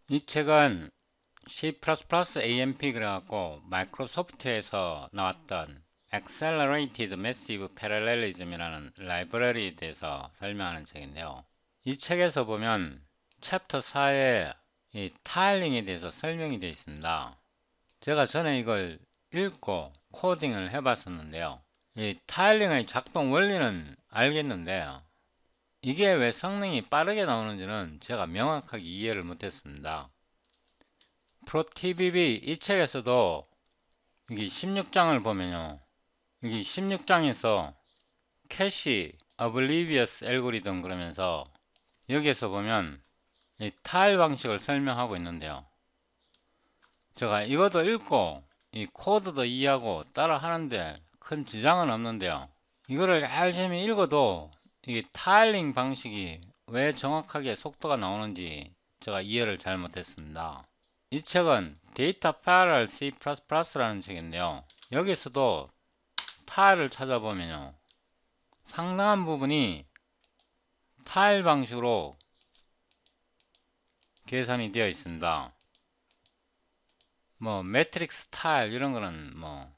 이 책은 C++ AMP 그래갖고 마이크로소프트에서 나왔던 Accelerated Massive Parallelism이라는 라이브러리에 대해서 설명하는 책인데요. 이 책에서 보면 챕터 4에 이 타일링에 대해서 설명이 되어 있습니다. 제가 전에 이걸 읽고 코딩을 해봤었는데요. 이 타일링의 작동 원리는 알겠는데 이게 왜 성능이 빠르게 나오는지는 제가 명확하게 이해를 못했습니다. 프로TBB 이 책에서도 여기 16장을 보면요. 여기 16장에서 캐시 어블리비어스 알고리즘 그러면서 여기에서 보면 이 타일 방식을 설명하고 있는데요. 제가 이것도 읽고 이 코드도 이해하고 따라 하는데 큰 지장은 없는데요. 이거를 열심히 읽어도 이 타일링 방식이 왜 정확하게 속도가 나오는지 제가 이해를 잘 못했습니다. 이 책은 데이터 파럴 C++라는 책인데요. 여기서도 타일을 찾아보면요. 상당한 부분이 타일 방식으로 계산이 되어 있습니다. 뭐 매트릭스 타일 이런 거는 뭐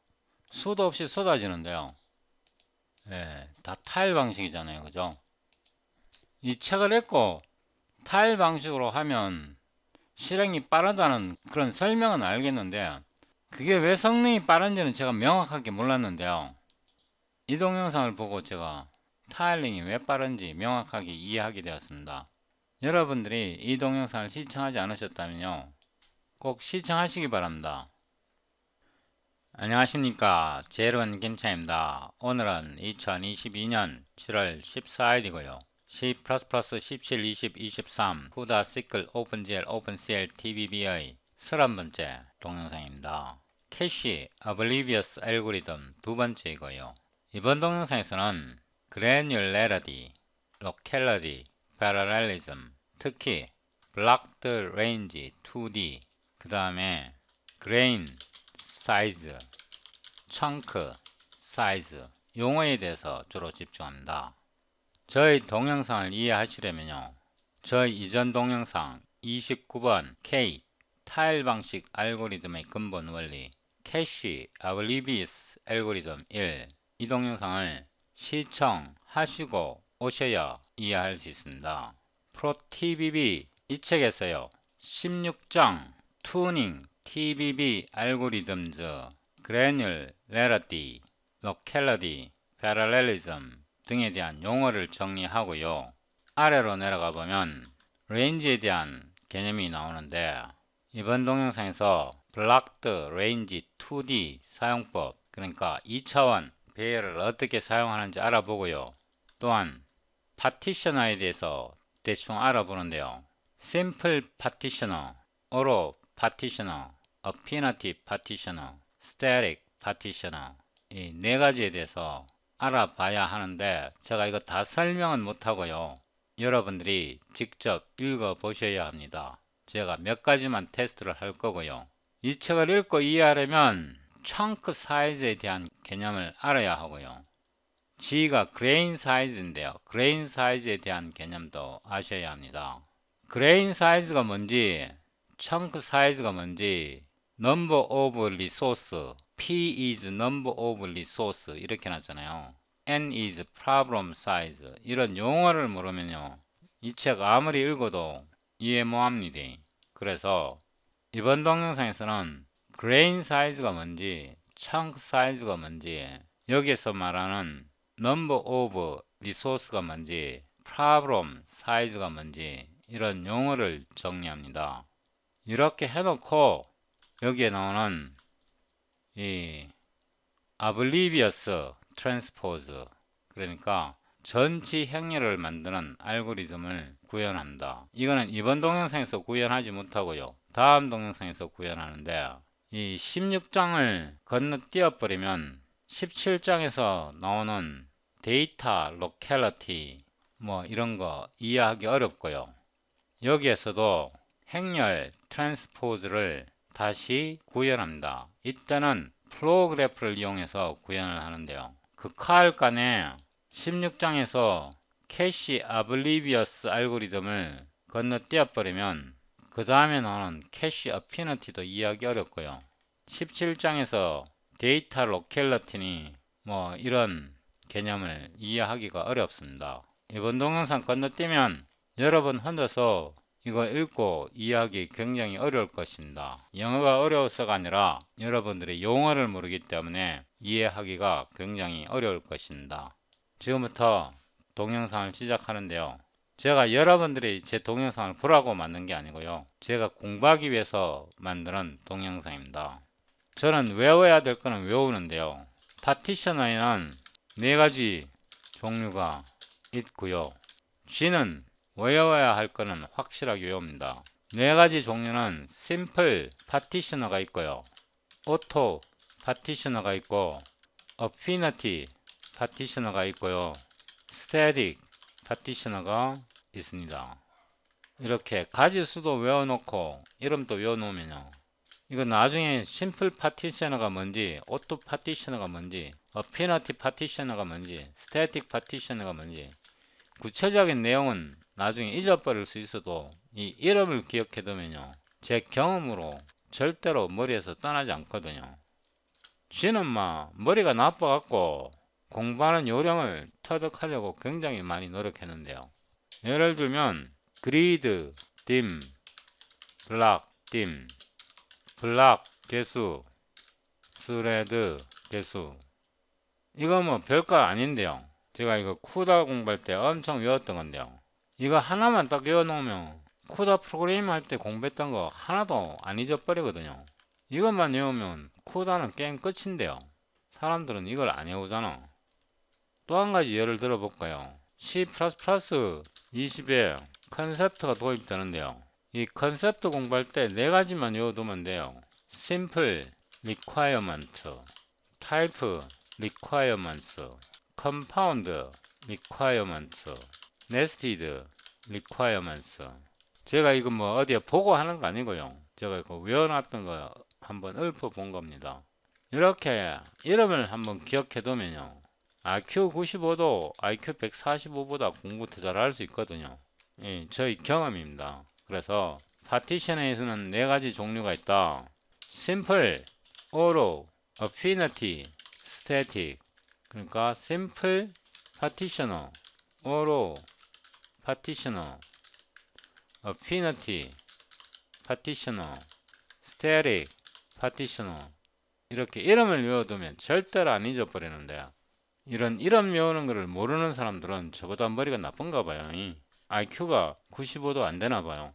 수도 없이 쏟아지는데요. 예, 다 타일 방식이잖아요. 그죠? 이 책을 읽고 타일 방식으로 하면 실행이 빠르다는 그런 설명은 알겠는데 그게 왜 성능이 빠른지는 제가 명확하게 몰랐는데요. 이 동영상을 보고 제가 타일링이 왜 빠른지 명확하게 이해하게 되었습니다. 여러분들이 이 동영상을 시청하지 않으셨다면요. 꼭 시청하시기 바랍니다. 안녕하십니까. 제로원 김차입니다. 오늘은 2022년 7월 14일이고요. C++ 17, 20, 23 후다 시클 오픈GL 오픈CL TBB의 31번째 동영상입니다. 캐시 어블리비어스 알고리즘 두 번째이고요. 이번 동영상에서는 granularity, locality, parallelism, 특히 blocked range 2D, 그 다음에 grain size, chunk size 용어에 대해서 주로 집중합니다. 저희 동영상을 이해하시려면요. 저희 이전 동영상 29번 K 타일 방식 알고리즘의 근본 원리 캐시 어블리비어스 알고리즘 1 이 동영상을 시청하시고 오셔야 이해할 수 있습니다. 프로TBB 이 책에서요. 16장 투닝 TBB 알고리즘즈 granularity, locality, parallelism 등에 대한 용어를 정리하고요. 아래로 내려가 보면 range에 대한 개념이 나오는데 이번 동영상에서 blocked range 2D 사용법 그러니까 2차원 배열을 어떻게 사용하는지 알아보고요. 또한 파티셔너에 대해서 대충 알아보는데요. simple partitioner, auto partitioner, affinity partitioner, static partitioner 이 네 가지에 대해서 알아봐야 하는데 제가 이거 다 설명은 못하고요. 여러분들이 직접 읽어 보셔야 합니다. 제가 몇 가지만 테스트를 할 거고요. 이 책을 읽고 이해하려면 청크 사이즈에 대한 개념을 알아야 하고요. G가 그레인 사이즈인데요. 그레인 사이즈에 대한 개념도 아셔야 합니다. 그레인 사이즈가 뭔지, 청크 사이즈가 뭔지, number of resource, P is number of resource 이렇게 놨잖아요. N is problem size 이런 용어를 모르면요. 이 책 아무리 읽어도 이해 못합니다. 그래서 이번 동영상에서는 grain 사이즈가 뭔지, chunk 사이즈가 뭔지, 여기에서 말하는 number of resource가 뭔지, problem 사이즈가 뭔지 이런 용어를 정리합니다. 이렇게 해놓고 여기에 나오는 이 oblivious transpose 그러니까 전치 행렬을 만드는 알고리즘을 구현한다. 이거는 이번 동영상에서 구현하지 못하고요. 다음 동영상에서 구현하는데 이 16장을 건너뛰어 버리면 17장에서 나오는 데이터 로컬리티 뭐 이런 거 이해하기 어렵고요. 여기에서도 행렬 트랜스포즈를 다시 구현합니다. 이때는 플로우 그래프를 이용해서 구현을 하는데요. 극하할 간에 16장에서 캐시 어블리비어스 알고리즘을 건너뛰어 버리면 그 다음에 나오는 캐시 어피니티도 이해하기 어렵고요. 17장에서 데이터 로켈러티니 뭐 이런 개념을 이해하기가 어렵습니다. 이번 동영상 건너뛰면 여러분 혼자서 이거 읽고 이해하기 굉장히 어려울 것입니다. 영어가 어려워서가 아니라 여러분들이 용어를 모르기 때문에 이해하기가 굉장히 어려울 것입니다. 지금부터 동영상을 시작하는데요. 제가 여러분들이 제 동영상을 보라고 만든 게 아니고요. 제가 공부하기 위해서 만드는 동영상입니다. 저는 외워야 될 거는 외우는데요. 파티셔너에는 4가지 종류가 있고요. G는 외워야 할 거는 확실하게 외웁니다. 4가지 종류는 심플 파티셔너가 있고요. 오토 파티셔너가 있고 어피니티 파티셔너가 있고요. 스태틱 파티셔너가 있습니다. 이렇게 가지 수도 외워놓고 이름도 외워놓으면요. 이거 나중에 심플 파티셔너가 뭔지, 오토 파티셔너가 뭔지, 어피니티 파티셔너가 뭔지, 스태틱 파티셔너가 뭔지 구체적인 내용은 나중에 잊어버릴 수 있어도 이 이름을 기억해두면요. 제 경험으로 절대로 머리에서 떠나지 않거든요. 쥐는 머리가 나빠갖고 공부하는 요령을 터득하려고 굉장히 많이 노력했는데요. 예를 들면 그리드, 딤, 블락, 딤, 블락, 개수, 스레드, 개수. 이거 뭐 별거 아닌데요. 제가 이거 쿠다 공부할 때 엄청 외웠던 건데요. 이거 하나만 딱 외워놓으면 쿠다 프로그래밍 할 때 공부했던 거 하나도 안 잊어버리거든요. 이것만 외우면 쿠다는 게임 끝인데요. 사람들은 이걸 안 외우잖아. 또 한 가지 예를 들어볼까요? C++ 20에 컨셉트가 도입되는데요. 이 컨셉트 공부할 때 4가지만 외워두면 돼요. Simple Requirement, Type Requirements, Compound Requirements, Nested Requirements. 제가 이거 뭐 어디에 보고 하는 거 아니고요. 제가 이거 외워놨던 거 한번 읊어본 겁니다. 이렇게 이름을 한번 기억해두면요. IQ 95도 IQ 145보다 공부 더 잘할 수 있거든요. 예, 저희 경험입니다. 그래서 파티션에서는 4가지 종류가 있다. Simple, Auto, Affinity, Static. 그러니까 Simple Partitioner, Auto Partitioner, Affinity Partitioner, Static Partitioner. 이렇게 이름을 외워두면 절대로 안 잊어버리는데 이런 이름 외우는 거를 모르는 사람들은 저보다 머리가 나쁜가 봐요. IQ가 95도 안 되나 봐요.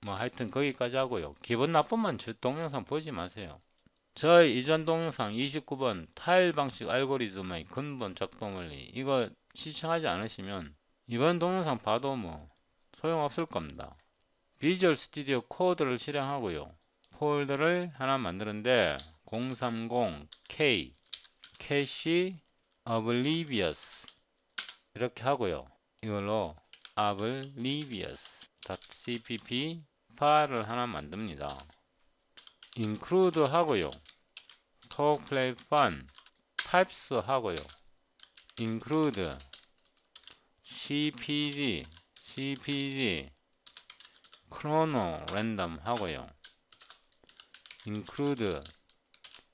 뭐 하여튼 거기까지 하고요. 기분 나쁘면 저 동영상 보지 마세요. 저의 이전 동영상 29번 타일 방식 알고리즘의 근본 작동 원리 이거 시청하지 않으시면 이번 동영상 봐도 뭐 소용없을 겁니다. 비주얼 스튜디오 코드를 실행하고요. 폴더를 하나 만드는데 030K 캐시 oblivious 이렇게 하고요. 이걸로 oblivious.cpp 파일을 하나 만듭니다. include 하고요. talk, play, fun types 하고요. include cpg chrono random 하고요. include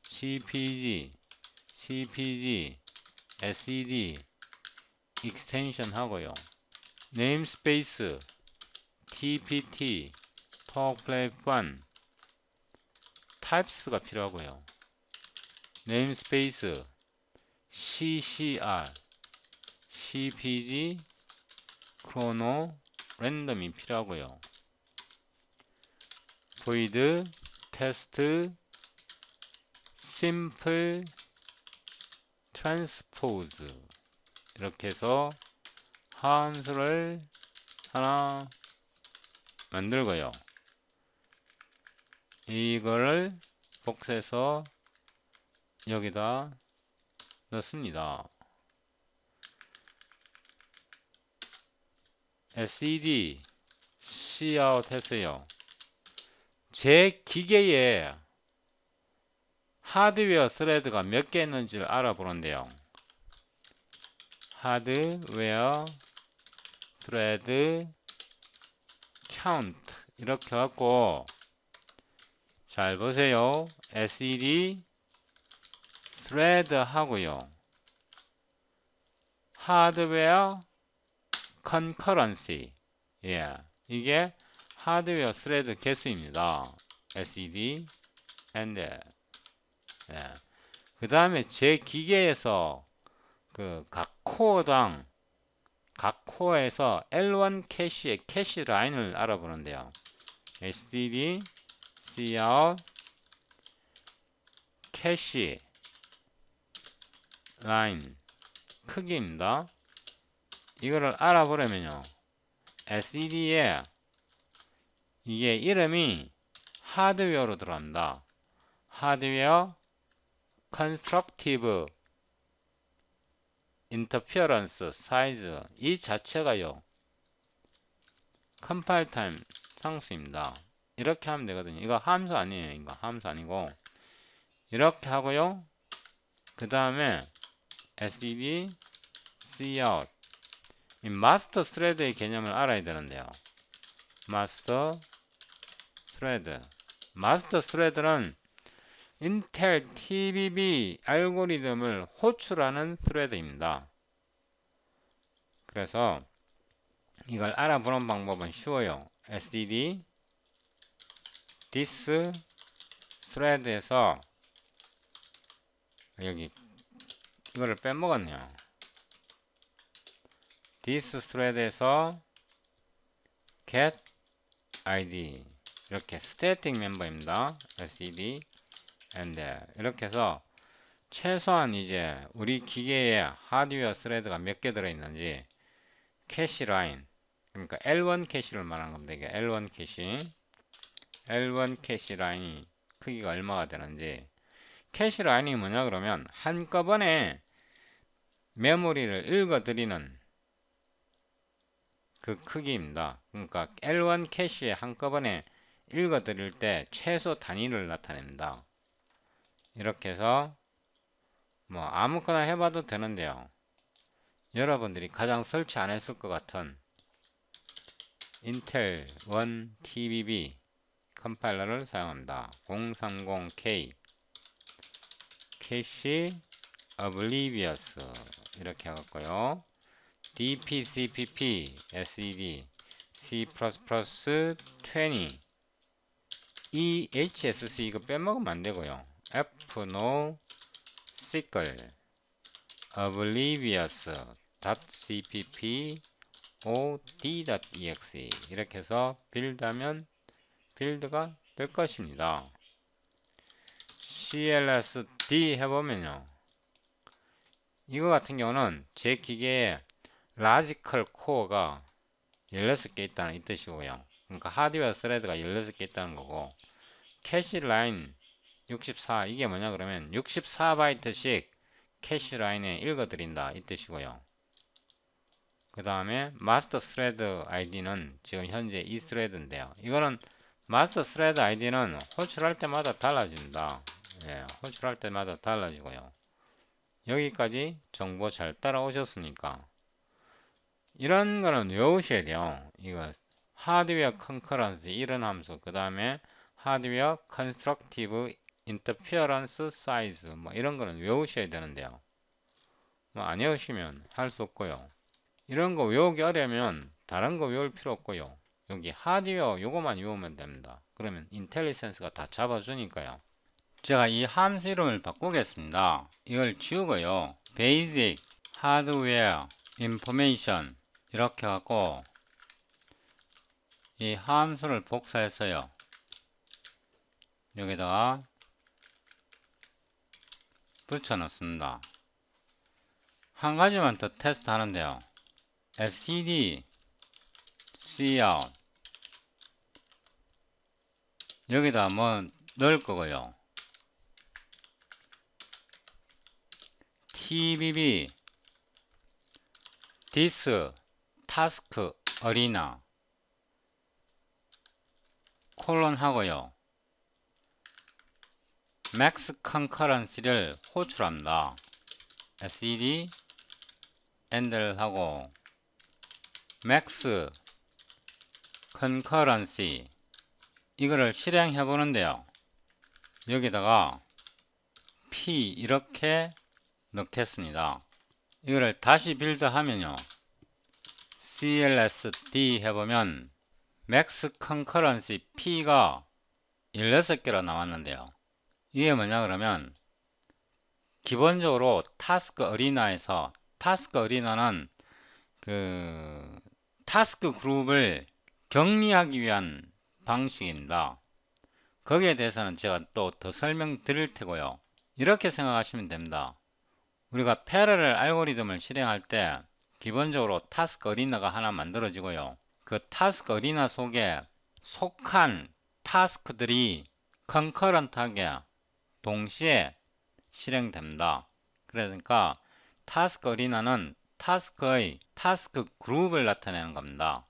cpg sed extension 하고요. namespace tpt talk, play, fun types가 필요하고요. namespace ccr cpg chrono random이 필요하고요. void test simple transpose 이렇게 해서 함수를 하나 만들고요. 이거를 복사해서 여기다 넣습니다. sed cout 했어요. 제 기계에 하드웨어 스레드가 몇 개 있는지를 알아보는데요. 하드웨어 스레드 count 이렇게 갖고 잘 보세요. SED thread 하고요. 하드웨어 concurrency. 예. 이게 하드웨어 스레드 개수입니다. SED and 예. 그 다음에 제 기계에서 그 각 코어당 각 코어에서 L1 캐시의 캐시 라인을 알아보는데요. SDD Cout 캐시 라인 크기입니다. 이거를 알아보려면요. SDD에 이게 이름이 하드웨어로 들어간다. 하드웨어 Constructive Interference Size 이 자체가요. 컴파일 타임 상수입니다. 이렇게 하면 되거든요. 이거 함수 아니에요. 이거 함수 아니고 이렇게 하고요. 그 다음에 SED Cout 이 마스터 스레드의 개념을 알아야 되는데요. 마스터 스레드 마스터 스레드는 인텔 TBB 알고리즘을 호출하는 스레드입니다. 그래서 이걸 알아보는 방법은 쉬워요. SDD this thread에서 여기 이거를 빼먹었네요. this thread에서 get id 이렇게 static 멤버입니다. SDD and 이렇게 해서 최소한 이제 우리 기계에 하드웨어 스레드가 몇 개 들어있는지 캐시 라인 그러니까 L1 캐시를 말하는 겁니다. 이게 L1 캐시 L1 캐시 라인이 크기가 얼마가 되는지 캐시 라인이 뭐냐 그러면 한꺼번에 메모리를 읽어드리는 그 크기입니다. 그러니까 L1 캐시에 한꺼번에 읽어드릴 때 최소 단위를 나타냅니다. 이렇게 해서 뭐 아무거나 해봐도 되는데요. 여러분들이 가장 설치 안 했을 것 같은 인텔 1 TBB 컴파일러를 사용합니다. 030K 캐시 oblivious 이렇게 해갖고요. DPCPP SED C++20 EHSC 이거 빼먹으면 안되고요. fno sickle oblivious.cpp od.exe 이렇게 해서 빌드하면 빌드가 될 것입니다. clsd 해보면요. 이거 같은 경우는 제 기계에 라지컬 코어가 16개 있다는 이 뜻이고요. 그러니까 하드웨어 스레드가 16개 있다는 거고 캐시 라인 64 이게 뭐냐 그러면 64바이트씩 캐시 라인에 읽어드린다 이 뜻이고요. 그 다음에 마스터 스레드 아이디는 지금 현재 이 스레드인데요. 이거는 마스터 스레드 아이디는 호출할 때마다 달라집니다. 예, 호출할 때마다 달라지고요. 여기까지 정보 잘 따라오셨습니까? 이런 거는 외우셔야 돼요. 이거 하드웨어 컨커런스 이런 함수 그 다음에 하드웨어 컨스트럭티브 인터피어런스 사이즈 뭐 이런 거는 외우셔야 되는데요. 뭐 안 외우시면 할 수 없고요. 이런 거 외우기 어려우면 다른 거 외울 필요 없고요. 여기 하드웨어 요거만 외우면 됩니다. 그러면 인텔리센스가 다 잡아주니까요. 제가 이 함수 이름을 바꾸겠습니다. 이걸 지우고요. 베이직 하드웨어 인포메이션 이렇게 하고 이 함수를 복사해서요. 여기다가 붙여 넣습니다. 한 가지만 더 테스트 하는데요. std cout 여기다 뭐 넣을 거고요. tbb this task arena 콜론 하고요. max concurrency를 호출합니다. SED 엔드를 하고 max concurrency 이거를 실행해 보는데요. 여기다가 P 이렇게 넣겠습니다. 이거를 다시 빌드하면요. CLSD 해보면 Max Concurrency P가 16개로 나왔는데요. 이게 뭐냐 그러면 기본적으로 타스크 어리나에서 타스크 어리나는 그 타스크 그룹을 격리하기 위한 방식입니다. 거기에 대해서는 제가 또 더 설명드릴 테고요. 이렇게 생각하시면 됩니다. 우리가 패러렐 알고리즘을 실행할 때 기본적으로 타스크 어리나가 하나 만들어지고요. 그 타스크 어리나 속에 속한 타스크들이 컨커런트하게 동시에 실행됩니다. 그러니까 타스크 어리나는 타스크의 타스크 그룹을 나타내는 겁니다.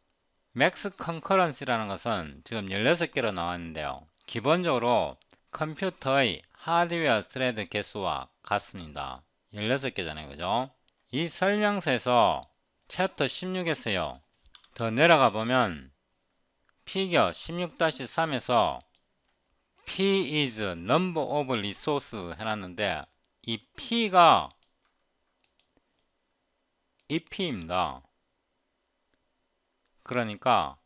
맥스 컨커런시라는 것은 지금 16개로 나왔는데요. 기본적으로 컴퓨터의 하드웨어 스레드 개수와 같습니다. 16개잖아요. 그죠? 이 설명서에서 챕터 16에서요. 더 내려가 보면 피겨 16-3에서 P is number of resource 해놨는데 이 P가 이 P입니다. 그러니까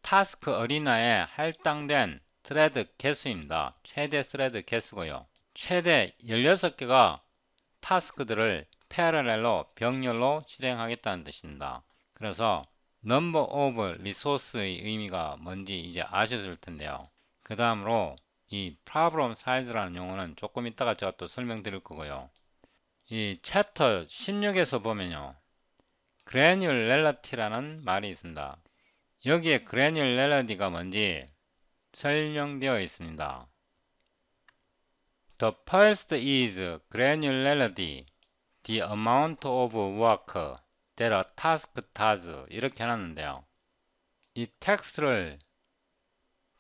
타스크 어리나에 할당된 스레드 개수입니다. 최대 스레드 개수고요. 최대 16개가 타스크들을 패러렐로 병렬로 실행하겠다는 뜻입니다. 그래서 number of resource의 의미가 뭔지 이제 아셨을 텐데요. 그 다음으로 이 problem size라는 용어는 조금 이따가 제가 또 설명드릴 거고요. 이 챕터 16에서 보면요. granularity라는 말이 있습니다. 여기에 granularity가 뭔지 설명되어 있습니다. The first is granularity, the amount of work that a task does. 이렇게 해놨는데요. 이 텍스트를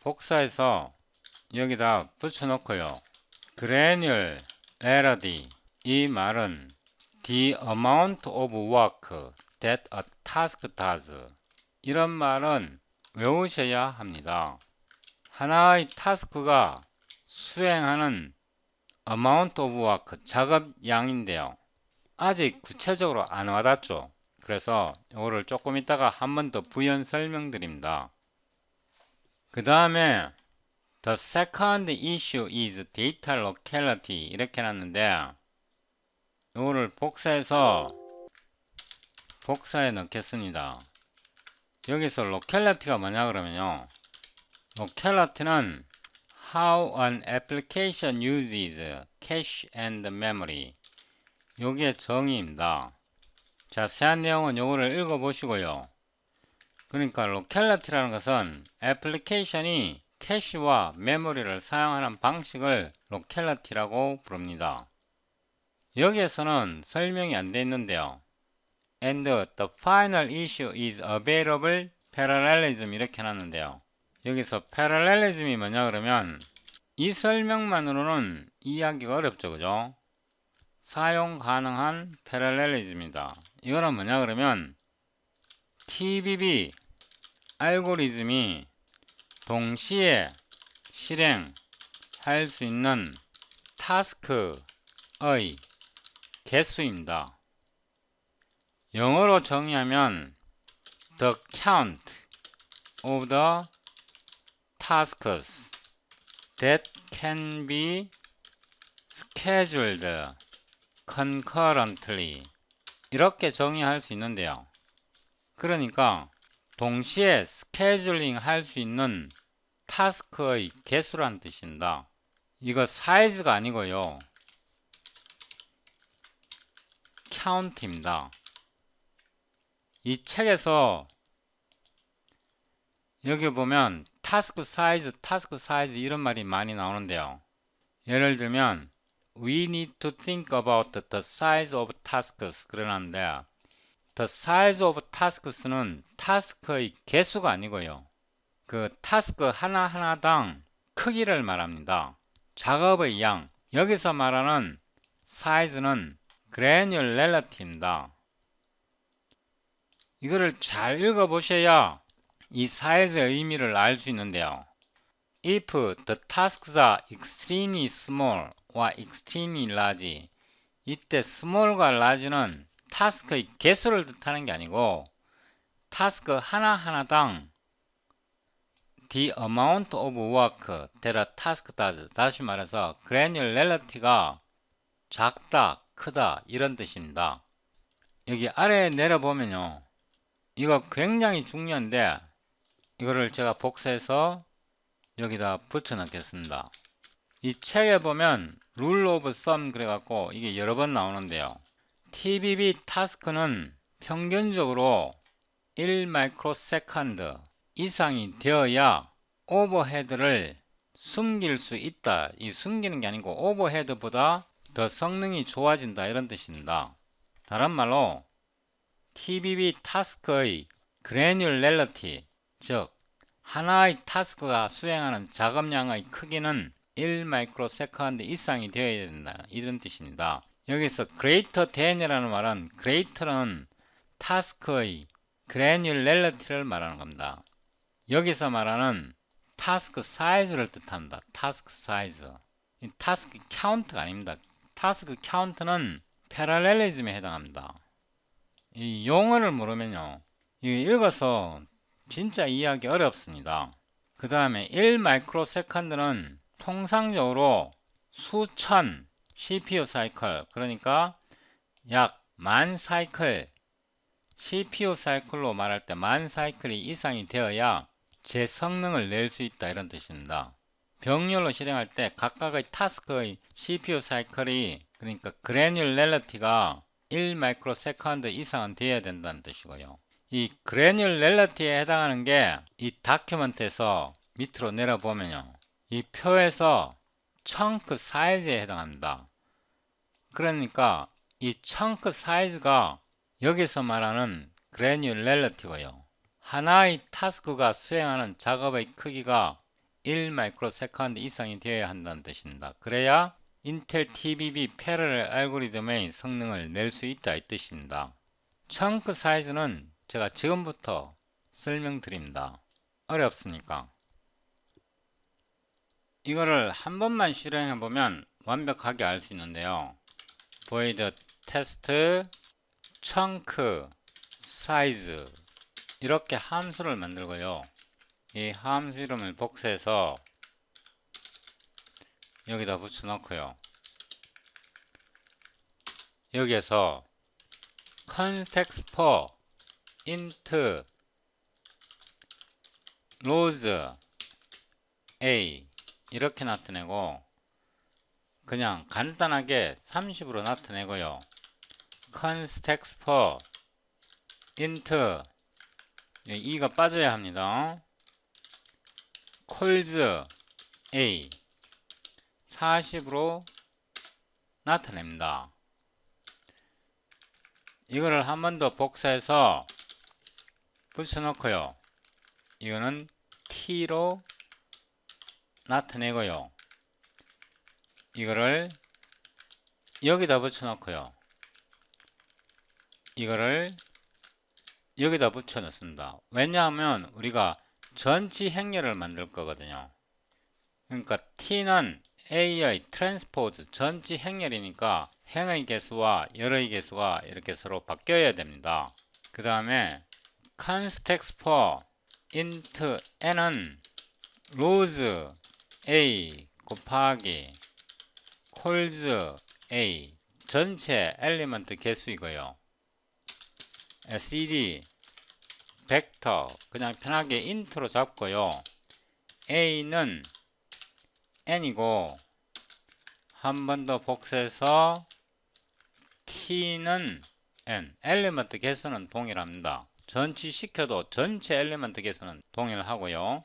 복사해서 여기다 붙여놓고요. granularity 이 말은 the amount of work that a task does. 이런 말은 외우셔야 합니다. 하나의 타스크가 수행하는 amount of work, 작업 양인데요. 아직 구체적으로 안 와닿죠. 그래서 이거를 조금 이따가 한 번 더 부연 설명드립니다. 그 다음에 the second issue is data locality 이렇게 해놨는데 이거를 복사해 넣겠습니다. 여기서 locality가 뭐냐 그러면요. locality는 how an application uses cache and memory. 요게 정의입니다. 자세한 내용은 요거를 읽어보시고요. 그러니까 locality라는 것은 애플리케이션이 캐시와 메모리를 사용하는 방식을 locality라고 부릅니다. 여기에서는 설명이 안 돼 있는데요. And the final issue is available parallelism 이렇게 해놨는데요. 여기서 parallelism이 뭐냐 그러면 이 설명만으로는 이해하기가 어렵죠. 그죠? 사용 가능한 parallelism입니다. 이거는 뭐냐 그러면 TBB 알고리즘이 동시에 실행할 수 있는 타스크의 개수입니다. 영어로 정의하면 the count of the tasks that can be scheduled concurrently 이렇게 정의할 수 있는데요. 그러니까 동시에 스케줄링 할 수 있는 타스크의 개수란 뜻입니다. 이거 사이즈가 아니고요. count입니다. 이 책에서 여기 보면 타스크 사이즈 이런 말이 많이 나오는데요. 예를 들면 We need to think about the size of tasks 그러는데 The size of tasks는 타스크의 개수가 아니고요. 그 타스크 하나하나당 크기를 말합니다. 작업의 양. 여기서 말하는 사이즈는 granularity입니다. 이거를 잘 읽어보셔야 이 사이즈의 의미를 알 수 있는데요. if the tasks are extremely small or extremely large, 이때 small과 large는 타스크의 개수를 뜻하는 게 아니고 타스크 하나하나당 the amount of work that a task does, 다시 말해서 granularity가 작다, 크다 이런 뜻입니다. 여기 아래에 내려보면요, 이거 굉장히 중요한데 이거를 제가 복사해서 여기다 붙여 넣겠습니다. 이 책에 보면 룰 오브 썸 그래갖고 이게 여러 번 나오는데요, TBB 타스크는 평균적으로 1 마이크로세컨드 이상이 되어야 오버헤드를 숨길 수 있다. 이 숨기는 게 아니고 오버헤드보다 더 성능이 좋아진다 이런 뜻입니다. 다른 말로 TBB 타스크의 granularity, 즉 하나의 타스크가 수행하는 작업량의 크기는 1 마이크로세컨드 이상이 되어야 된다 이런 뜻입니다. 여기서 greater than이라는 말은 greater는 타스크의 granularity를 말하는 겁니다. 여기서 말하는 타스크 사이즈를 뜻합니다. 타스크 사이즈. 타스크 카운트가 아닙니다. 타스크 카운트는 패러렐리즘에 해당합니다. 이 용어를 모르면요, 읽어서 진짜 이해하기 어렵습니다. 그 다음에 1 마이크로세컨드는 통상적으로 수천 CPU 사이클, 그러니까 약 10,000 사이클, CPU 사이클로 말할 때 10,000 사이클이 이상이 되어야 제 성능을 낼 수 있다 이런 뜻입니다. 병렬로 실행할 때 각각의 타스크의 CPU 사이클이, 그러니까 granularity 1 마이크로세컨드 이상은 되어야 된다는 뜻이고요. 이 granularity에 해당하는 게 이 다큐멘트에서 밑으로 내려보면요, 이 표에서 chunk 사이즈에 해당합니다. 그러니까 이 chunk 사이즈가 여기서 말하는 granularity고요. 하나의 타스크가 수행하는 작업의 크기가 1 마이크로세컨드 이상이 되어야 한다는 뜻입니다. 그래야 인텔 TBB 패러렐 알고리즘의 성능을 낼 수 있다 이 뜻입니다. chunk 사이즈는 제가 지금부터 설명드립니다. 어렵습니까? 이거를 한 번만 실행해 보면 완벽하게 알 수 있는데요, void test chunk size 이렇게 함수를 만들고요, 이 함수 이름을 복사해서 여기다 붙여 넣고요, 여기에서 context for int rows a 이렇게 나타내고, 그냥 간단하게 30으로 나타내고요, context for int 2가 빠져야 합니다. calls a 40으로 나타냅니다. 이거를 한 번 더 복사해서 붙여놓고요, 이거는 t로 나타내고요, 이거를 여기다 붙여놓고요, 이거를 여기다 붙여 넣습니다. 왜냐하면 우리가 전치 행렬을 만들 거거든요. 그러니까 t는 a의 트랜스포즈 전치 행렬이니까 행의 개수와 열의 개수가 이렇게 서로 바뀌어야 됩니다. 그 다음에 context for int n은 rows a 곱하기 calls a 전체 엘리먼트 개수이고요, cd 벡터 그냥 편하게 int로 잡고요, a는 n이고, 한 번 더 복사해서 t는 n, 엘리먼트 개수는 동일합니다. 전치시켜도 전체 엘리먼트 개수는 동일하고요.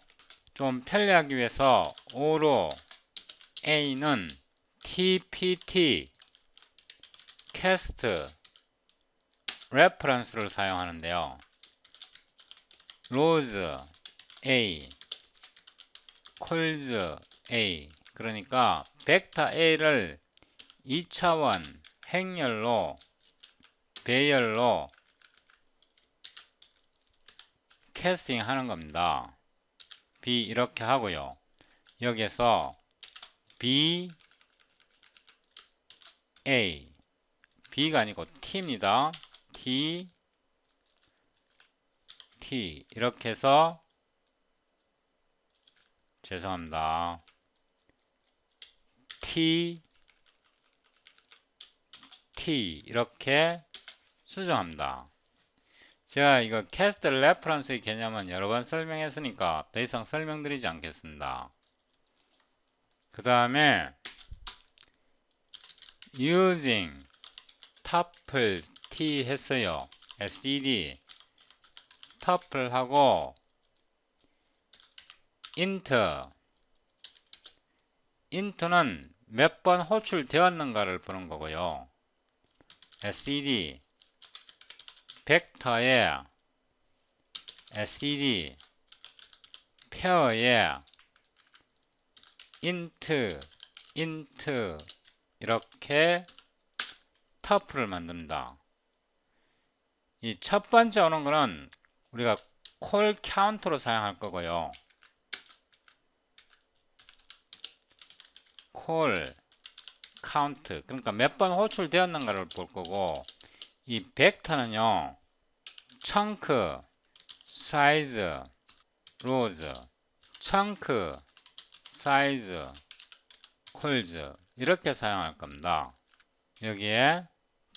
좀 편리하기 위해서 O로 a는 tpt cast reference를 사용하는데요, rows a calls a, 그러니까 벡터 a를 2차원 행렬로 배열로 캐스팅 하는 겁니다. b 이렇게 하고요, 여기에서 B, A, B가 아니고 T입니다. T, T 이렇게 해서 죄송합니다. T, T 이렇게 수정합니다. 제가 이거 캐스트 레퍼런스의 개념은 여러 번 설명했으니까 더 이상 설명드리지 않겠습니다. 그 다음에 using tuple t 했어요. std tuple 하고 int는 몇 번 호출되었는가를 보는 거고요. std 벡터에 std 페어에 int 이렇게 터플을 만듭니다. 이 첫 번째 오는 거는 우리가 콜 카운트로 사용할 거고요. 콜 카운트 그러니까 몇 번 호출되었는가를 볼 거고, 이 벡터는요 chunk, size, rows, chunk, size, calls 이렇게 사용할 겁니다. 여기에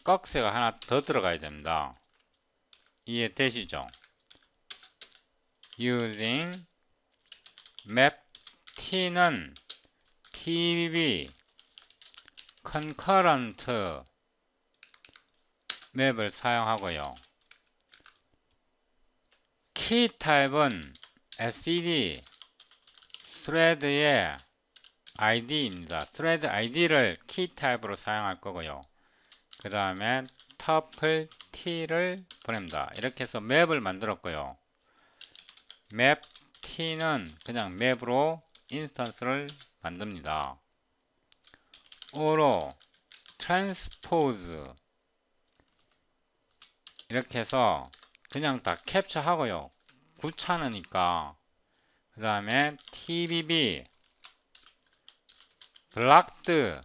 꺽쇠가 하나 더 들어가야 됩니다. 이해되시죠? using map t는 tbb concurrent 맵을 사용하고요. key 타입은 std thread의 id입니다. thread id를 key 타입으로 사용할 거고요. 그 다음에 tuple t를 보냅니다. 이렇게 해서 맵을 만들었고요. map t는 그냥 맵으로 인스턴스를 만듭니다. 오로 transpose 이렇게 해서 그냥 다 캡처하고요. 귀찮으니까. 그 다음에 tbb blocked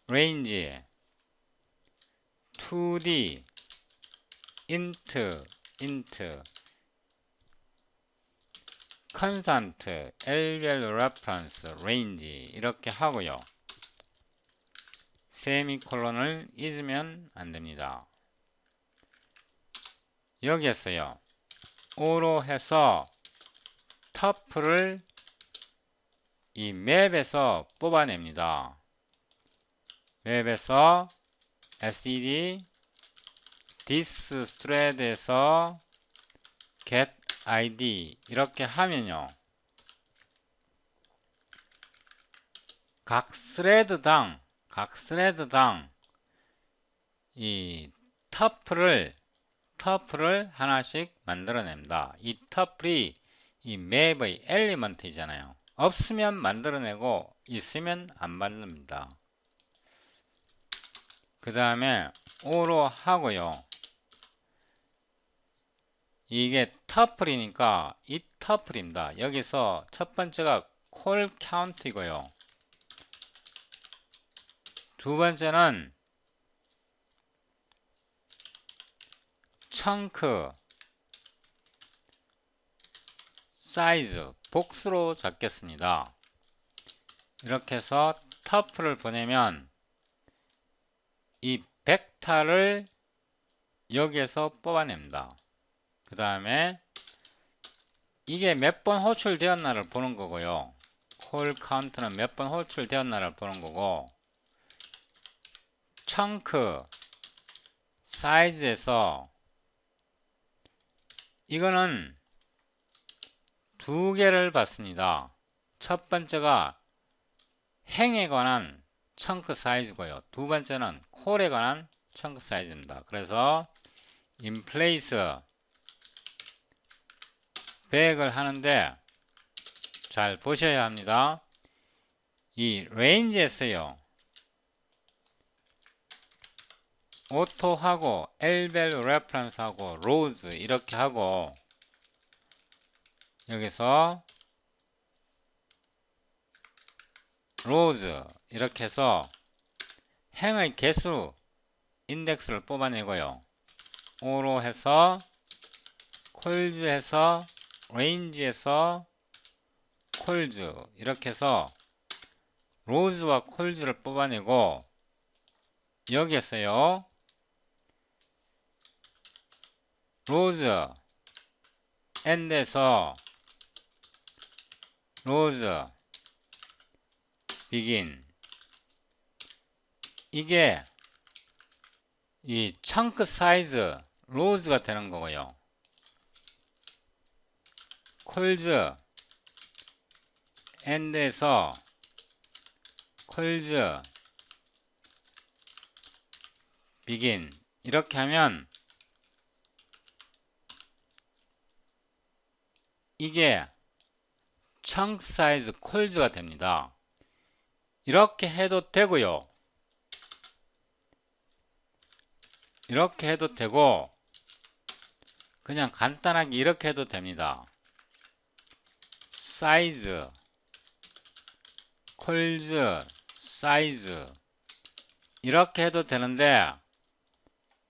range 2D int constant LVL reference range 이렇게 하고요. 세미콜론을 잊으면 안됩니다. 여기에서요 오로 해서 터플을 이 맵에서 뽑아냅니다. 맵에서 std this thread에서 get id 이렇게 하면요 각 스레드당 이 터플을 하나씩 만들어냅니다. 이 터플이 이 맵의 엘리먼트이잖아요. 없으면 만들어내고 있으면 안 만듭니다. 그 다음에 오로 하고요. 이게 터플이니까 이 터플입니다. 여기서 첫 번째가 콜 카운트이고요. 두 번째는 chunk size 복수로 잡겠습니다. 이렇게 해서 터플을 보내면 이 벡터를 여기에서 뽑아냅니다. 그 다음에 이게 몇 번 호출되었나를 보는 거고요. 콜 카운트는 몇 번 호출되었나를 보는 거고, chunk 사이즈에서 이거는 두 개를 받습니다. 첫 번째가 행에 관한 chunk 사이즈고요. 두 번째는 콜에 관한 chunk 사이즈입니다. 그래서 in place 100을 하는데 잘 보셔야 합니다. 이 range에서요 오토하고 L밸류 레퍼런스하고 rows 이렇게 하고, 여기서 로즈 이렇게 해서 행의 개수 인덱스를 뽑아내고요. O로 해서 콜즈에서 레인지에서 콜즈 이렇게 해서 로즈와 콜즈를 뽑아내고 여기에서요 로즈 엔드에서 로즈 비긴 이게 이 청크 사이즈 로즈가 되는 거고요. 콜즈 엔드에서 콜즈 비긴 이렇게 하면 이게 청크 사이즈 콜즈가 됩니다. 이렇게 해도 되고요. 이렇게 해도 되고 그냥 간단하게 이렇게 해도 됩니다. 사이즈 콜즈 사이즈 이렇게 해도 되는데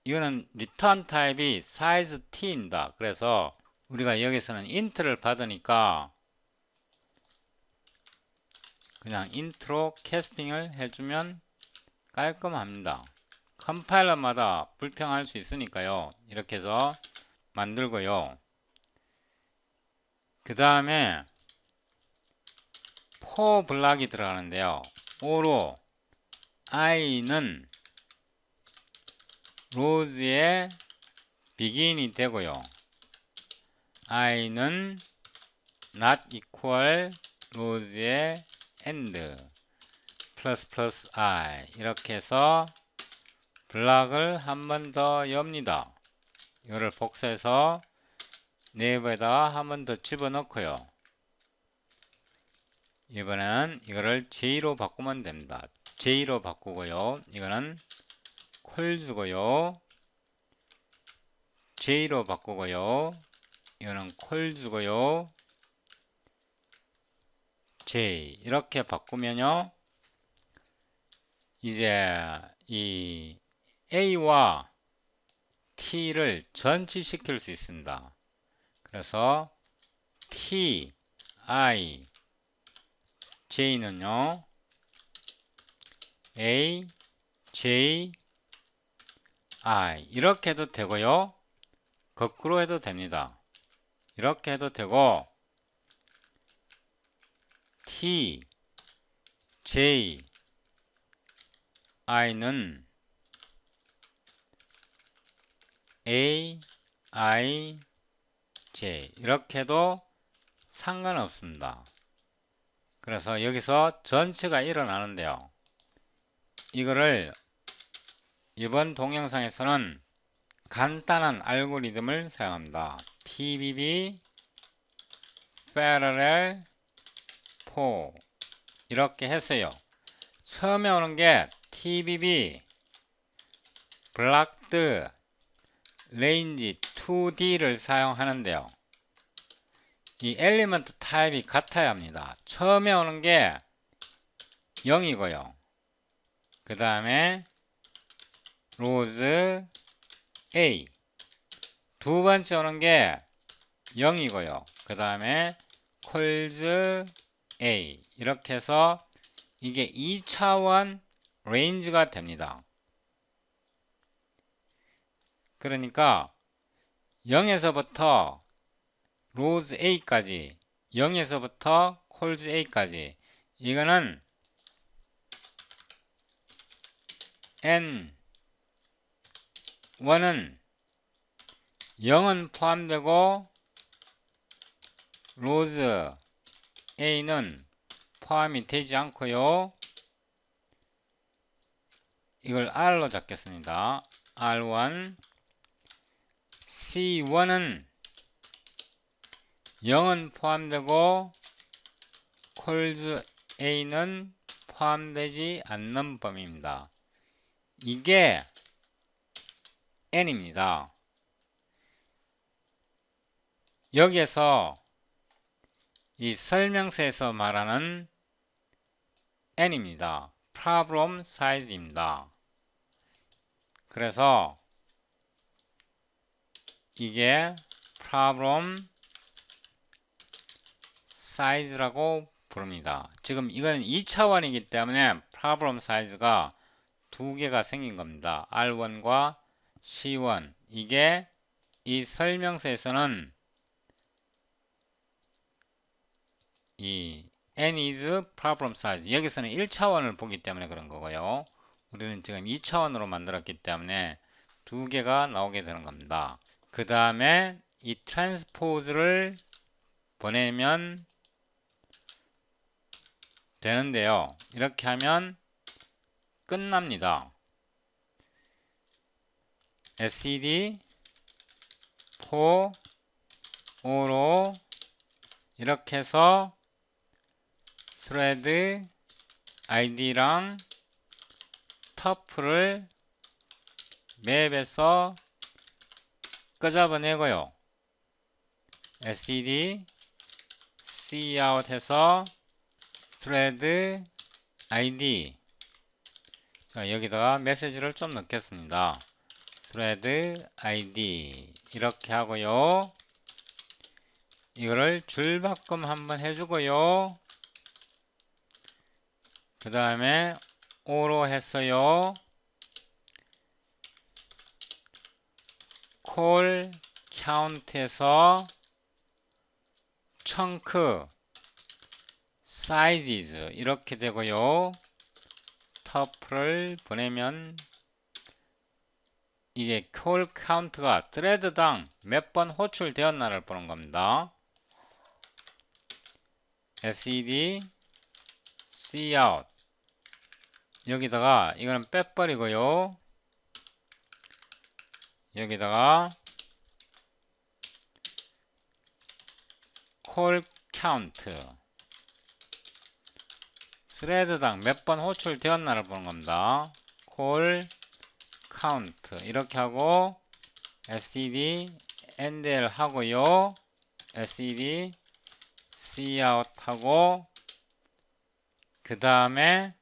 이거는 리턴 타입이 사이즈 t입니다. 그래서 우리가 여기서는 인트를 받으니까 그냥 인트로 캐스팅을 해주면 깔끔합니다. 컴파일러마다 불평할 수 있으니까요. 이렇게 해서 만들고요. 그 다음에 for 블락이 들어가는데요. O로 i는 로즈의 begin이 되고요. i는 not equal 로즈의 end 플러스 플러스 i 이렇게 해서 블락을 한 번 더 엽니다. 이거를 복사해서 네이버에다가 한 번 더 집어넣고요. 이번엔 이거를 J로 바꾸면 됩니다. J로 바꾸고요. 이거는 콜즈고요. J로 바꾸고요. 이거는 콜즈고요. J 이렇게 바꾸면요. 이제 이 A와 T를 전치시킬 수 있습니다. 그래서 T, I, J는요. A, J, I 이렇게 해도 되고요. 거꾸로 해도 됩니다. 이렇게 해도 되고 T, J, I는 A, I, J 이렇게 해도 상관없습니다. 그래서 여기서 전체가 일어나는데요. 이거를 이번 동영상에서는 간단한 알고리즘을 사용합니다. TBB parallel for 이렇게 했어요. 처음에 오는 게 TBB blocked range 2D를 사용하는데요. 이 엘리먼트 타입이 같아야 합니다. 처음에 오는 게 0이고요. 그 다음에 로즈 A 두 번째 오는 게 0이고요. 그 다음에 콜즈 A 이렇게 해서 이게 2차원 레인지가 됩니다. 그러니까 0에서부터 로즈 A까지 0에서부터 콜즈 A까지 이거는 N1은 0은 포함되고 로즈 A는 포함이 되지 않고요. 이걸 R로 잡겠습니다. R1 C1은 0은 포함되고 콜즈 A는 포함되지 않는 범위입니다. 이게 N입니다. 여기에서 이 설명서에서 말하는 n입니다. problem size입니다. 그래서 이게 problem size라고 부릅니다. 지금 이건 2차원이기 때문에 problem size가 두 개가 생긴 겁니다. R1과 C1. 이게 이 설명서에서는 이 n is problem size, 여기서는 1차원을 보기 때문에 그런 거고요. 우리는 지금 2차원으로 만들었기 때문에 두 개가 나오게 되는 겁니다. 그 다음에 이 transpose를 보내면 되는데요. 이렇게 하면 끝납니다. std for all로 이렇게 해서 thread id랑 터프를 맵에서 끄잡아내고요. std cout 해서 thread id, 자, 여기다가 메시지를 좀 넣겠습니다. thread id 이렇게 하고요. 이거를 줄바꿈 한번 해주고요. 그 다음에 o로 했어요. call count에서 chunk sizes 이렇게 되고요. 터프를 보내면 이게 call count가 thread당 몇 번 호출되었나를 보는 겁니다. sed cout 여기다가 이거는 빼버리고요. 여기다가 call count thread당 몇 번 호출되었나를 보는 겁니다. call count 이렇게 하고 std endl 하고요. std cout 하고 그 다음에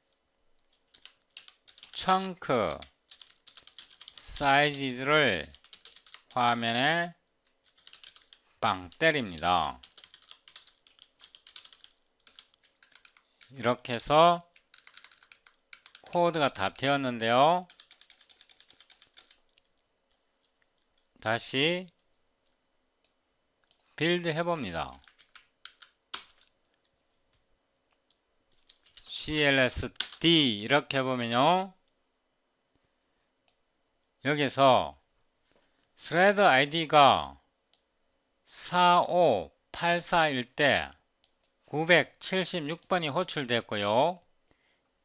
chunk sizes를 화면에 빵 때립니다. 이렇게 해서 코드가 다 되었는데요. 다시 빌드 해봅니다. clsd 이렇게 해보면요. 여기서 thread id가 45841 때 976번이 호출됐고요.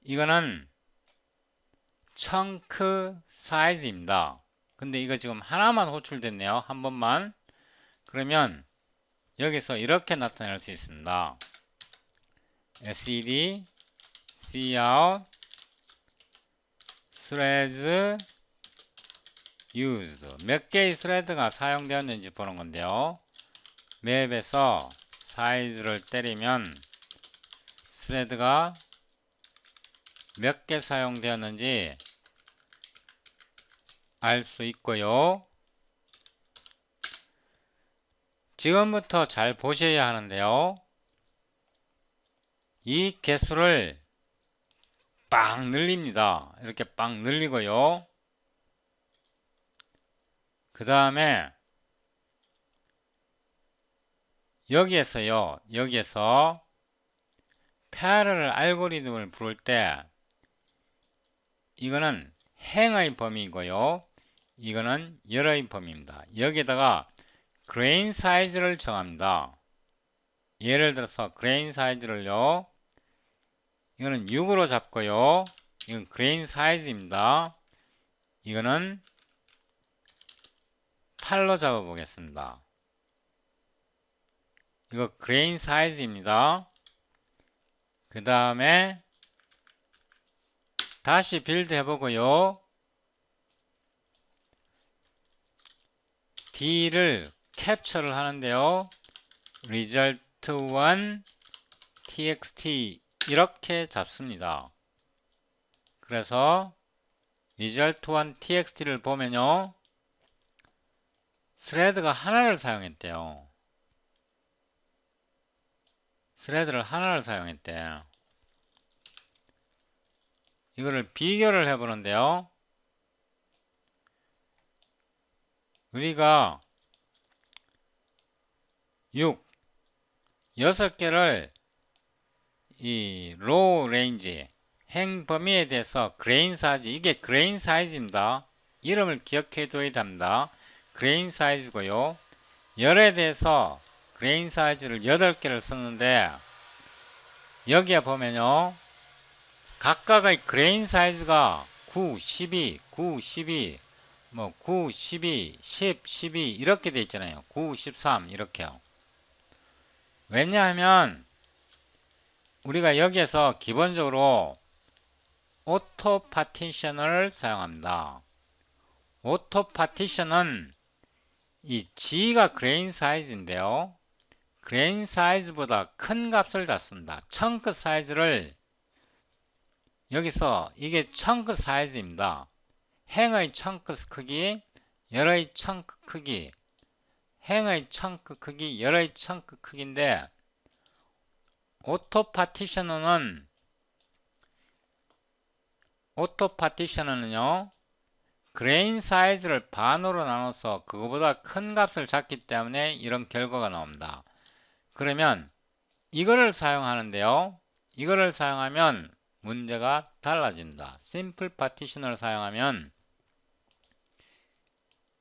이거는 chunk size입니다. 근데 이거 지금 하나만 호출됐네요. 한 번만. 그러면 여기서 이렇게 나타낼 수 있습니다. sed cout threads used 몇 개의 thread가 사용되었는지 보는 건데요. 맵에서 사이즈를 때리면 thread가 몇 개 사용되었는지 알 수 있고요. 지금부터 잘 보셔야 하는데요. 이 개수를 빵 늘립니다. 이렇게 빵 늘리고요. 그 다음에 여기에서 parallel 알고리즘을 부를 때 이거는 행의 범위이고요. 이거는 열의 범위입니다. 여기에다가 grain size를 정합니다. 예를 들어서 grain size를요. 이거는 6으로 잡고요. 이건 grain size입니다. 이거는 8로 잡아 보겠습니다. 이거 grain size입니다. 그 다음에 다시 빌드 해보고요. D를 캡처를 하는데요. result1 txt 이렇게 잡습니다. 그래서 result1txt를 보면요, 스레드가 하나를 사용했대요. 스레드를 하나를 사용했대. 이거를 비교를 해보는데요, 우리가 6개를 이 로우 레인지 행 범위에 대해서 그레인 사이즈, 이게 그레인 사이즈입니다. 이름을 기억해 둬야 됩니다. 그레인 사이즈고요. 열에 대해서 그레인 사이즈를 8개를 썼는데, 여기에 보면요, 각각의 그레인 사이즈가 9, 12, 9, 12, 9, 12, 10, 12 이렇게 돼 있잖아요. 9, 13 이렇게요. 왜냐하면 우리가 여기에서 기본적으로 오토 파티션을 사용합니다. 오토 파티션은 이 G가 그레인 사이즈인데요, 그레인 사이즈보다 큰 값을 잡습니다. 청크 사이즈를, 여기서 이게 청크 사이즈입니다. 행의 청크 크기, 열의 청크 크기, 행의 청크 크기, 열의 청크 크기인데, 오토 파티셔너는요, 그레인 사이즈를 반으로 나눠서 그거보다 큰 값을 잡기 때문에 이런 결과가 나옵니다. 그러면 이거를 사용하는데요, 이거를 사용하면 문제가 달라진다. 심플 파티셔너를 사용하면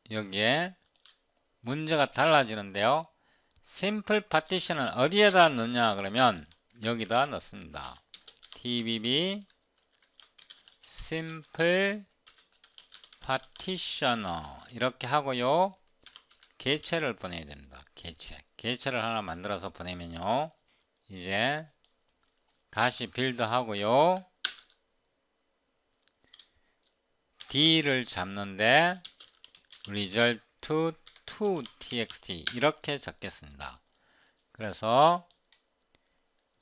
여기에 문제가 달라지는데요, 심플 파티션은 어디에다 넣냐 그러면 여기다 넣습니다. tbb 심플 파티셔너 이렇게 하고요, 개체를 보내야 됩니다. 개체를 하나 만들어서 보내면요, 이제 다시 빌드 하고요, d를 잡는데 result2txt 이렇게 적겠습니다. 그래서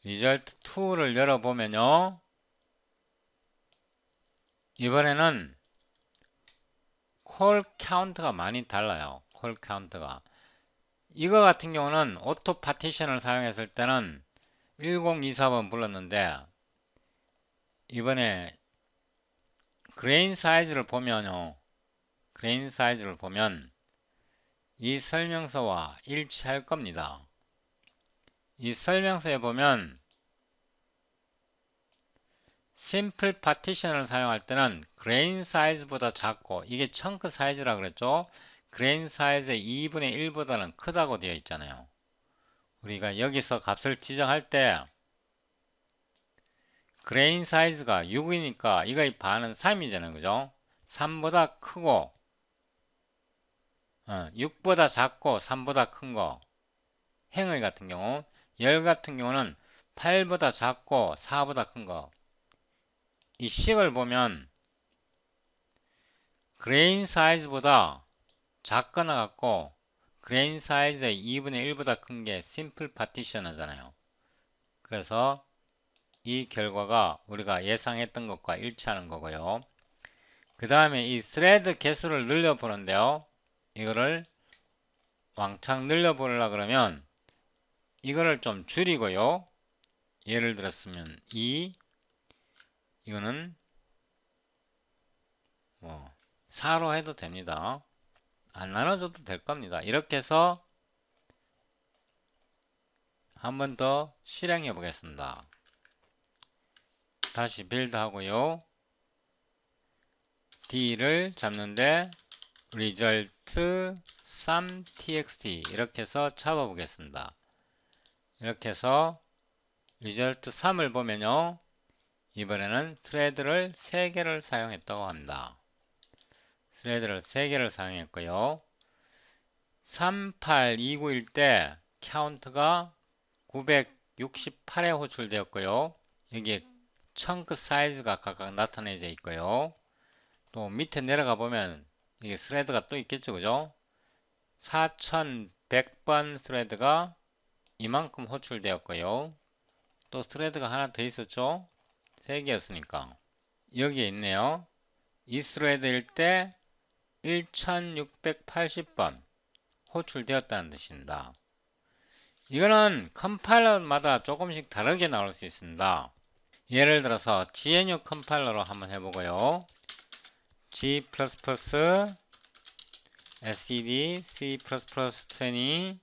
result2를 열어보면요, 이번에는 콜 카운트가 많이 달라요. 콜 카운트가, 이거 같은 경우는 오토 파티션을 사용했을 때는 1024번 불렀는데, 이번에 그레인 사이즈를 보면요, 그레인 사이즈를 보면 이 설명서와 일치할 겁니다. 이 설명서에 보면 심플 파티션을 사용할 때는 그레인 사이즈보다 작고, 이게 청크 사이즈라 그랬죠. 그레인 사이즈의 2분의 1보다는 크다고 되어 있잖아요. 우리가 여기서 값을 지정할 때 그레인 사이즈가 6이니까 이거의 반은 3이잖아요. 그죠? 3보다 크고 6보다 작고 3보다 큰 거, 행의 같은 경우, 열 같은 경우는 8보다 작고 4보다 큰 거. 이 식을 보면 그레인 사이즈보다 작거나 같고 그레인 사이즈의 2분의 1보다 큰 게 심플 파티션 하잖아요. 그래서 이 결과가 우리가 예상했던 것과 일치하는 거고요. 그 다음에 이 스레드 개수를 늘려보는데요, 이거를 왕창 늘려보려고 그러면 이거를 좀 줄이고요, 예를 들었으면 2, 이거는 4로 해도 됩니다. 안 나눠줘도 될 겁니다. 이렇게 해서 한 번 더 실행해 보겠습니다. 다시 빌드 하고요, d를 잡는데 result sum txt 이렇게 해서 잡아 보겠습니다. 이렇게 해서 result 3을 보면요, 이번에는 thread를 3개를 사용했다고 합니다. thread를 3개를 사용했고요, 38291일 때 카운트가 968에 호출되었고요, 여기에 청크 사이즈가 각각 나타내져 있고요, 또 밑에 내려가 보면 이게 스레드가 또 있겠죠. 그죠? 4100번 스레드가 이만큼 호출되었고요, 또 스레드가 하나 더 있었죠? 3개였으니까. 여기에 있네요. 이 스레드일 때 1680번 호출되었다는 뜻입니다. 이거는 컴파일러마다 조금씩 다르게 나올 수 있습니다. 예를 들어서 GNU 컴파일러로 한번 해보고요. G++ std C++20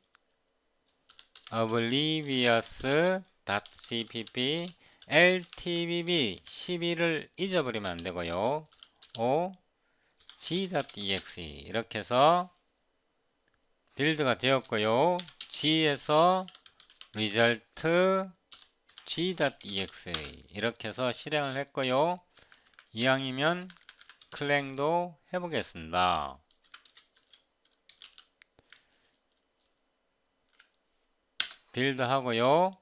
oblivious.cpp ltbb 12를 잊어버리면 안되고요. o g.exe 이렇게 해서 빌드가 되었고요. g에서 result g.exe 이렇게 해서 실행을 했고요. 이왕이면 클랭도 해보겠습니다. 빌드 하고요.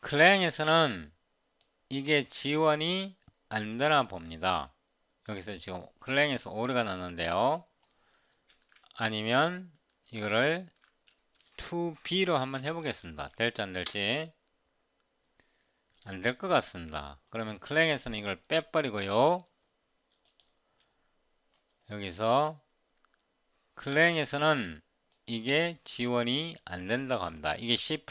클랭에서는 이게 지원이 안 되나 봅니다. 여기서 지금 클랭에서 오류가 났는데요. 아니면 이거를 toB로 한번 해보겠습니다. 될지 안 될지. 안 될 것 같습니다. 그러면 클랭에서는 이걸 빼버리고요. 여기서 클랭에서는 이게 지원이 안 된다고 합니다. 이게 C++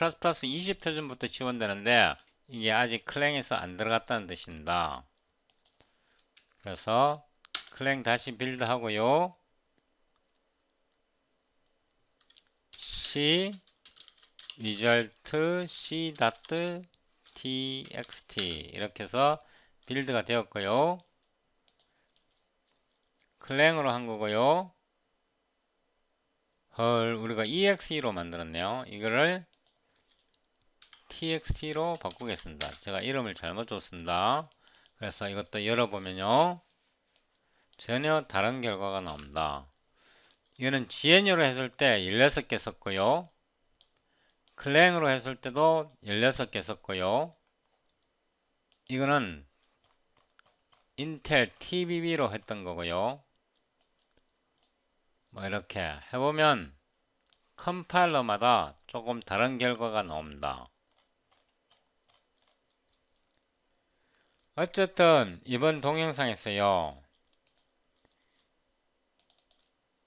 20 표준부터 지원되는데 이게 아직 클랭에서 안 들어갔다는 뜻입니다. 그래서 클랭 다시 빌드 하고요. C result c.txt 이렇게 해서 빌드가 되었고요. 클랭으로 한 거고요. 헐, 우리가 exe로 만들었네요. 이거를 txt로 바꾸겠습니다. 제가 이름을 잘못 줬습니다. 그래서 이것도 열어보면요. 전혀 다른 결과가 나옵니다. 이거는 GNU로 했을 때 16개 썼고요. 클랭으로 했을 때도 16개 썼고요. 이거는 인텔 TBB로 했던 거고요. 뭐 이렇게 해보면 컴파일러마다 조금 다른 결과가 나옵니다. 어쨌든 이번 동영상에서요.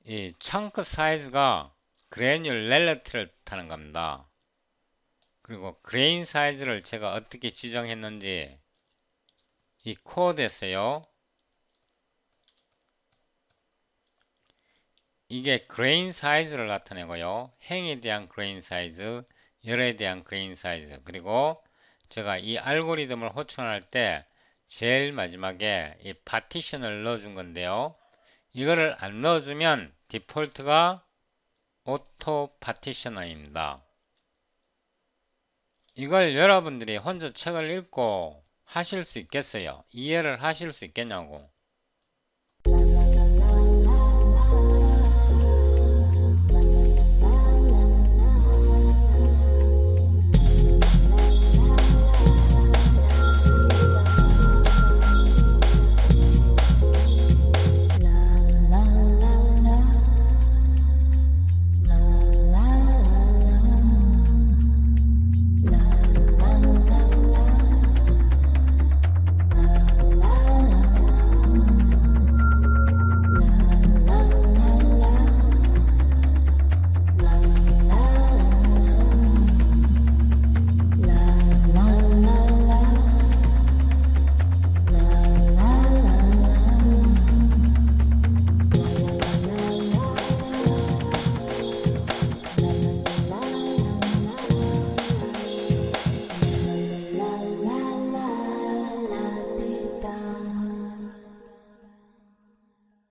이 청크 사이즈가 그래뉴럴리티를 뜻하는 겁니다. 그리고 그레인 사이즈를 제가 어떻게 지정했는지 이 코드에서요. 이게 그레인 사이즈를 나타내고요. 행에 대한 그레인 사이즈, 열에 대한 그레인 사이즈, 그리고 제가 이 알고리즘을 호출할 때 제일 마지막에 이 파티션을 넣어준 건데요. 이거를 안 넣어주면 디폴트가 오토 파티셔너입니다. 이걸 여러분들이 혼자 책을 읽고 하실 수 있겠어요? 이해를 하실 수 있겠냐고.